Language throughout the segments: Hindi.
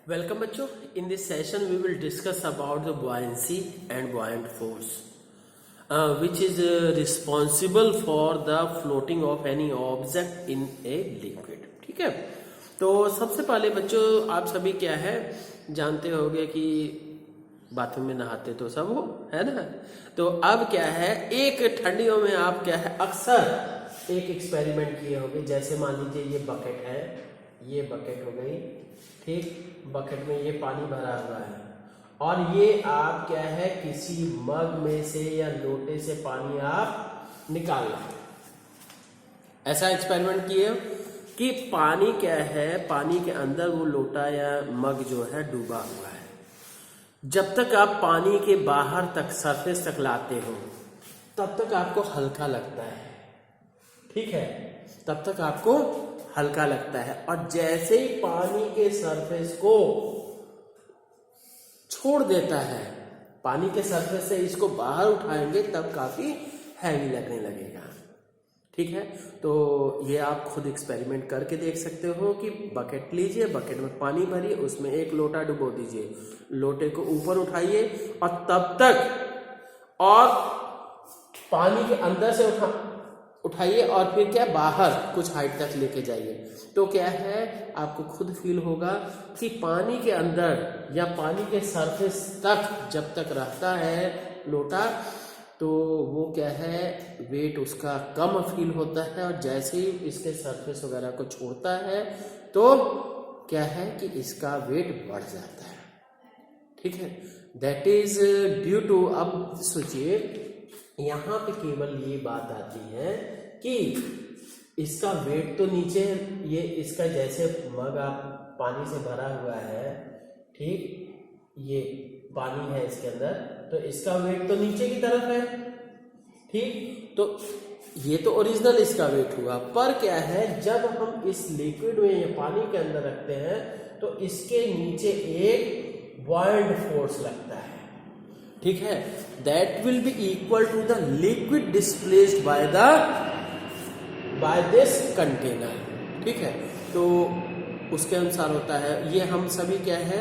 Welcome बच्चों. In this session we will discuss about the buoyancy and buoyant force which is responsible for the floating of any object in a liquid. ठीक है. तो सबसे पहले बच्चों आप सभी क्या है जानते होंगे कि बाथरूम में नहाते तो सब हो है ना. तो अब क्या है एक ठंडियों में आप क्या है अक्सर एक एक्सपेरिमेंट किए होंगे. जैसे मान लीजिए ये बकेट है, ये बकेट हो गई. ठीक, बकेट में ये पानी भरा हुआ है और ये आप क्या है किसी मग में से या लोटे से पानी आप निकाल रहे हैं. ऐसा एक्सपेरिमेंट किए कि पानी क्या है, पानी के अंदर वो लोटा या मग जो है डूबा हुआ है. जब तक आप पानी के बाहर तक सरफेस तक लाते हो तब तक आपको हल्का लगता है. ठीक है, तब तक आपको हल्का लगता है और जैसे ही पानी के सरफेस को छोड़ देता है, पानी के सरफेस से इसको बाहर उठाएंगे तब काफी हैवी लगने लगेगा. ठीक है, तो ये आप खुद एक्सपेरिमेंट करके देख सकते हो कि बकेट लीजिए, बकेट में पानी भरिए, उसमें एक लोटा डुबो दीजिए, लोटे को ऊपर उठाइए और तब तक और पानी के अंदर से उठाइए और फिर क्या बाहर कुछ हाइट तक लेके जाइए. तो क्या है आपको खुद फील होगा कि पानी के अंदर या पानी के सरफेस तक जब तक रहता है लोटा तो वो क्या है वेट उसका कम फील होता है और जैसे ही इसके सरफेस वगैरह को छोड़ता है तो क्या है कि इसका वेट बढ़ जाता है. ठीक है, दैट इज ड्यू टू. अब सोचिए यहाँ पे केवल ये बात आती है कि इसका वेट तो नीचे, ये इसका जैसे मग आप पानी से भरा हुआ है, ठीक, ये पानी है इसके अंदर, तो इसका वेट तो नीचे की तरफ है. ठीक, तो ये तो ओरिजिनल इसका वेट हुआ. पर क्या है जब हम इस लिक्विड में या पानी के अंदर रखते हैं तो इसके नीचे एक बॉयंट फोर्स लगता है. ठीक है, that will be equal to the liquid displaced by this container. ठीक है, तो उसके अनुसार होता है. ये हम सभी क्या है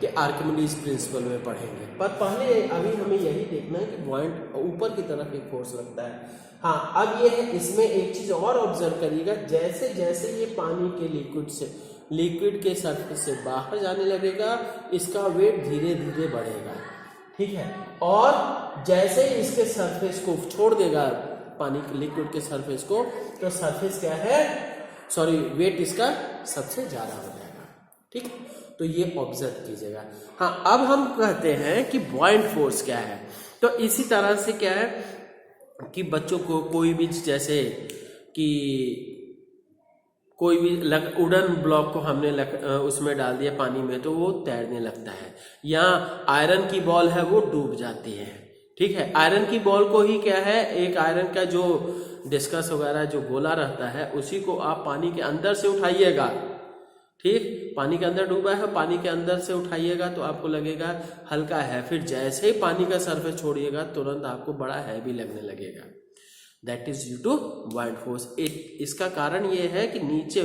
कि आर्किमिडीज प्रिंसिपल में पढ़ेंगे. पर पहले अभी हमें यही देखना है कि पॉइंट ऊपर की तरफ एक फोर्स लगता है. हाँ, अब ये है इसमें एक चीज और ऑब्जर्व करिएगा. जैसे जैसे ये पानी के लिक्विड के सरफेस से बाहर जाने लगेगा इसका वेट धीरे धीरे बढ़ेगा. ठीक है, और जैसे ही इसके सरफेस को छोड़ देगा पानी के लिक्विड के सरफेस को तो सरफेस क्या है वेट इसका सबसे ज्यादा हो जाएगा. ठीक, तो ये ऑब्जर्व कीजिएगा. हाँ, अब हम कहते हैं कि बॉयंट फोर्स क्या है. तो इसी तरह से क्या है कि बच्चों को कोई भी जैसे कि कोई भी वुडन ब्लॉक को हमने उसमें डाल दिया पानी में तो वो तैरने लगता है, या आयरन की बॉल है वो डूब जाती है. ठीक है, आयरन की बॉल को ही क्या है एक आयरन का जो डिस्कस वगैरह जो गोला रहता है उसी को आप पानी के अंदर से उठाइएगा. ठीक, पानी के अंदर डूबा है, पानी के अंदर से उठाइएगा तो आपको लगेगा हल्का है, फिर जैसे ही पानी का सरफेस छोड़िएगा तुरंत आपको बड़ा हैवी लगने लगेगा. That is due to buoyant force. इसका कारण ये है कि नीचे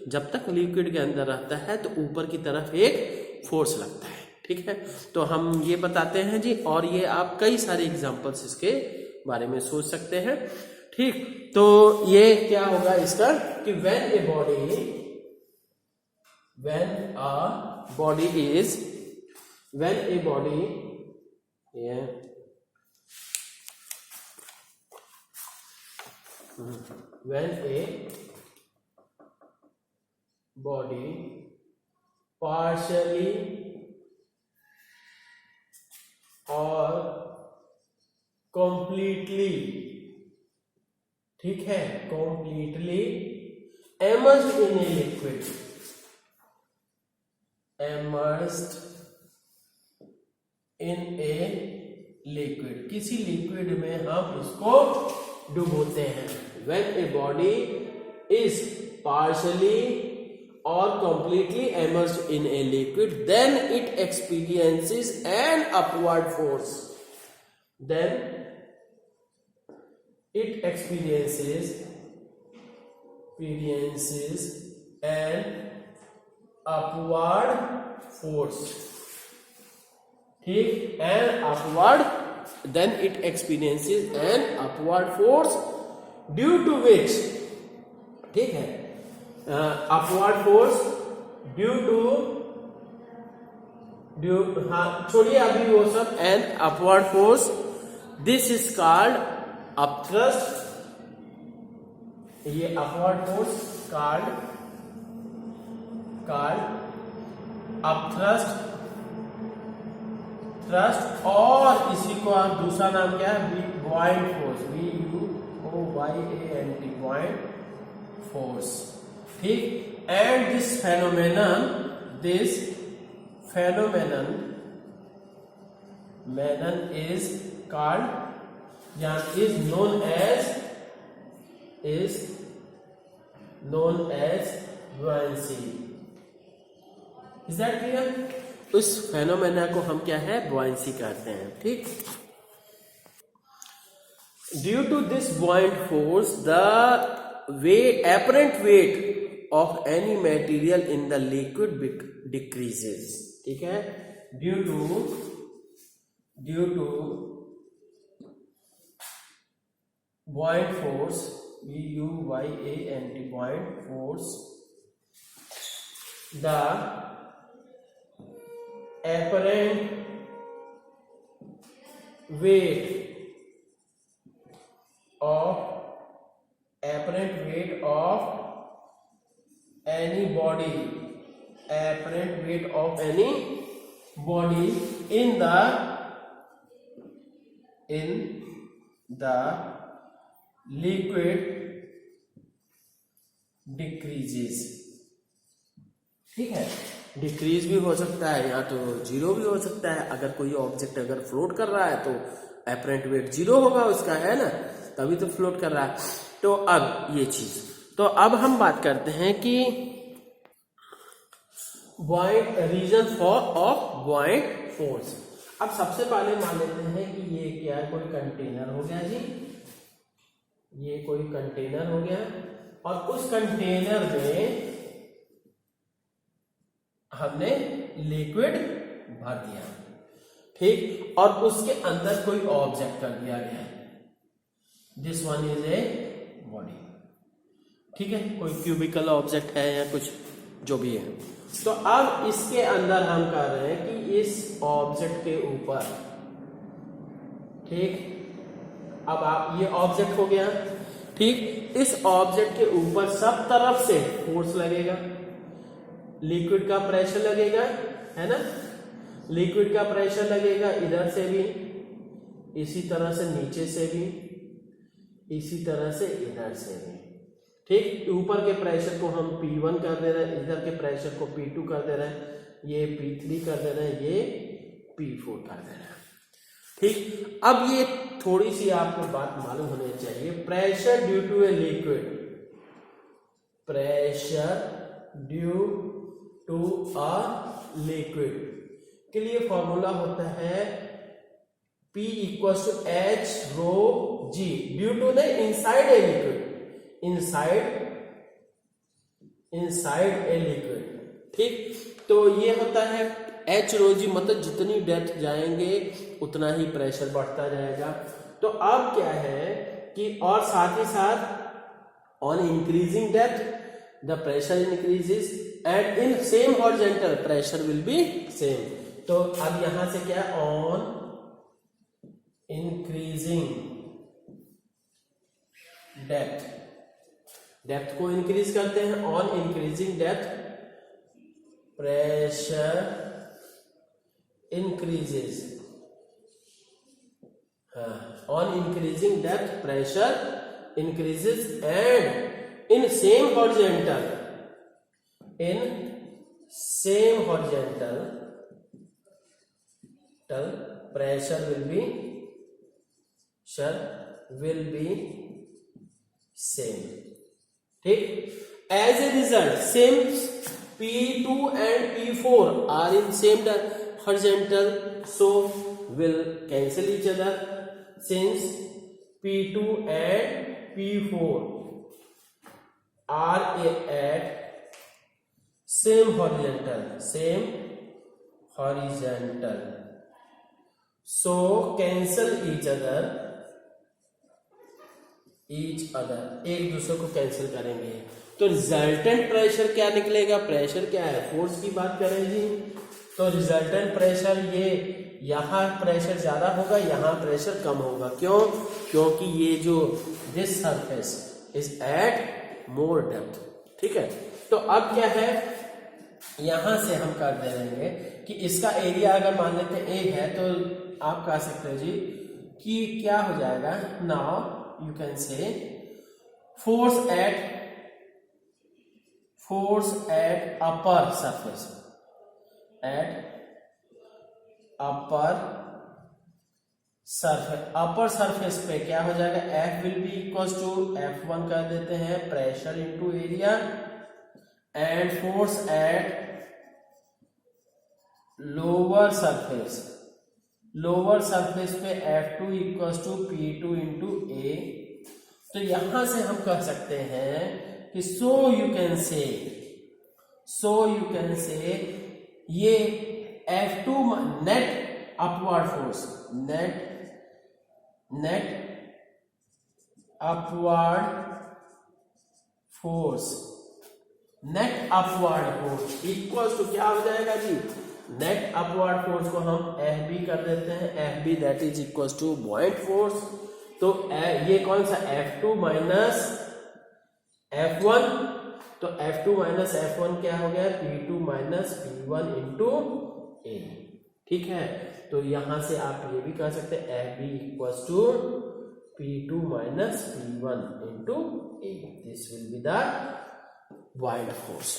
जब तक लिक्विड के अंदर रहता है तो ऊपर की तरफ एक फोर्स लगता है. ठीक है, तो हम ये बताते हैं जी, और ये आप कई सारे एग्जांपल्स इसके बारे में सोच सकते हैं. ठीक, तो ये क्या होगा इसका कि when a body is partially or completely, ठीक है, completely immersed in a liquid, किसी लिक्विड में हम इसको डुबोते हैं. when a body is partially or completely immersed in a liquid then it experiences an upward force. Then it experiences an upward force, ठीक, an upward, then it experiences an upward force due to which, ठीक है, अपवर्ड फोर्स ड्यू हाँ छोड़िए अभी वो सब, an upward force, this is called upthrust, ये upward force called upthrust, thrust, और इसी को आप दूसरा नाम क्या है, buoyant force, BUOYANT, buoyant force, ठीक। And this phenomenon is called या is known as buoyancy. Is that clear? उस फेनोमेना को हम क्या है, बुऑयंसी कहते हैं, ठीक। Due to this buoyant force the apparent weight of any material in the liquid decreases, ठीक है, due to buoyant force, BUYANT, buoyant force, the apparent weight of any body, in the liquid decreases, ठीक है। डिक्रीज भी हो सकता है या तो जीरो भी हो सकता है, अगर कोई ऑब्जेक्ट अगर फ्लोट कर रहा है तो एपरेंट वेट जीरो होगा उसका, है ना, तभी तो फ्लोट कर रहा है। तो अब ये चीज, तो अब हम बात करते हैं कि बुऑयंट रीजन ऑफ बुऑयंट फोर्स। अब सबसे पहले मान लेते हैं कि ये क्या है, कोई कंटेनर हो गया जी, ये कोई कंटेनर हो गया, और उस कंटेनर में हमने लिक्विड भर दिया, ठीक, और उसके अंदर कोई ऑब्जेक्ट कर दिया गया, this one is a body, ठीक है, कोई क्यूबिकल ऑब्जेक्ट है या कुछ जो भी है। तो अब इसके अंदर हम कर रहे हैं कि इस ऑब्जेक्ट के ऊपर, ठीक, अब आप ये ऑब्जेक्ट हो गया, ठीक, इस ऑब्जेक्ट के ऊपर सब तरफ से फोर्स लगेगा, लिक्विड का प्रेशर लगेगा, है ना, लिक्विड का प्रेशर लगेगा इधर से भी, इसी तरह से नीचे से भी, इसी तरह से इधर से भी, ठीक। ऊपर के प्रेशर को हम P1 कर दे रहे हैं, इधर के प्रेशर को P2 कर दे रहे हैं, ये P3 कर दे रहे हैं, ये P4 कर दे रहे हैं, ठीक। अब ये थोड़ी सी आपको बात मालूम होनी चाहिए, pressure due to a liquid, pressure due to a liquid के लिए फॉर्मूला होता है P equals to H rho G, due to न inside a liquid, inside a liquid, ठीक। तो ये होता है H रो G, मतलब जितनी डेप्थ जाएंगे उतना ही प्रेशर बढ़ता जाएगा। तो अब क्या है कि और साथ ही साथ on increasing depth the pressure increases and in same horizontal pressure will be same. तो अब यहां से क्या, ऑन इंक्रीजिंग डेप्थ, डेप्थ को इंक्रीज करते हैं, on increasing depth pressure increases, on increasing depth pressure increases and in same horizontal, pressure will be same, ठीक। As a result, since P2 and P4 are in same horizontal, so will cancel each other. Since P2 and P4 are at same horizontal so cancel each other, एक दूसरे को कैंसिल करेंगे। तो रिजल्टेंट प्रेशर क्या निकलेगा? प्रेशर क्या है? फोर्स की बात करें जी, तो रिजल्टेंट प्रेशर ये यहाँ प्रेशर ज्यादा होगा, यहाँ प्रेशर कम होगा। क्यों? क्योंकि ये जो this surface is at more depth. ठीक है, तो अब क्या है, यहां से हम कर दे देंगे कि इसका एरिया अगर मान लेते हैं ए है, तो आप कह सकते हो जी कि क्या हो जाएगा, now you can say force at upper surface, upper surface पे क्या हो जाएगा, F will be equal to F1 कर देते हैं pressure into area, and force at lower surface पे F2 equal to P2 into ए। तो यहां से हम कह सकते हैं कि सो यू कैन से ये F2 net upward force, net upward force equal to क्या हो जाएगा जी, नेट अपवर्ड फोर्स को हम FB कर देते हैं, FB that is equal to buoyant force. तो ये कौन सा F2 माइनस F1, तो F2 माइनस F1 क्या हो गया, P2 माइनस P1 इंटू ए। ठीक है, तो यहां से आप ये भी कह सकते हैं FB equal to P2 minus P1 into A, this will be the buoyant force.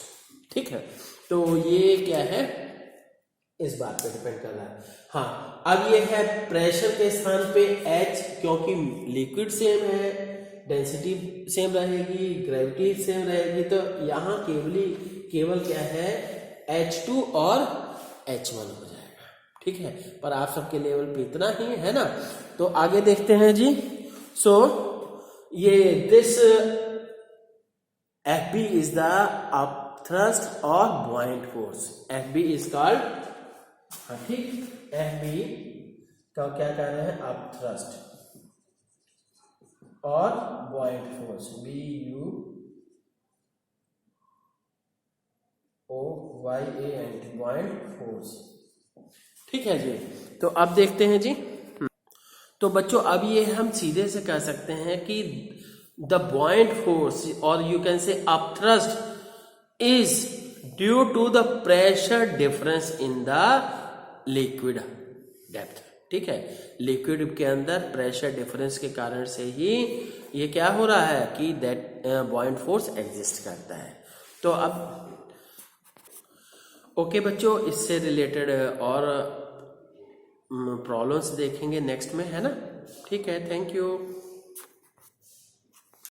ठीक है, तो ये क्या है, इस बात पे डिपेंड कर रहा है। हाँ, अब ये है प्रेशर के स्थान पे H, क्योंकि लिक्विड सेम है, डेंसिटी सेम रहेगी, ग्रेविटी सेम रहेगी, तो यहाँ केवल क्या है H2 और H1 हो जाएगा। ठीक है, पर आप सबके लेवल पे इतना ही है ना। तो आगे देखते हैं जी। सो ये this FB is the upthrust और buoyant force, FB is called, हाँ ठीक, FB का क्या कह रहे हैं, अपथ्रस्ट और बॉइंट फोर्स, BUOYANT, बॉइंट फोर्स। ठीक है जी, तो अब देखते हैं जी। तो बच्चों अब ये हम सीधे से कह सकते हैं कि द बॉइंट फोर्स और you can say upthrust is due to the pressure difference in the liquid depth. ठीक है, लिक्विड के अंदर प्रेशर डिफरेंस के कारण से ही ये क्या हो रहा है कि दैट बॉइंट फोर्स एग्जिस्ट करता है। तो अब ओके बच्चों, इससे रिलेटेड और प्रॉब्लम्स देखेंगे नेक्स्ट में, है ना। ठीक है, थैंक यू।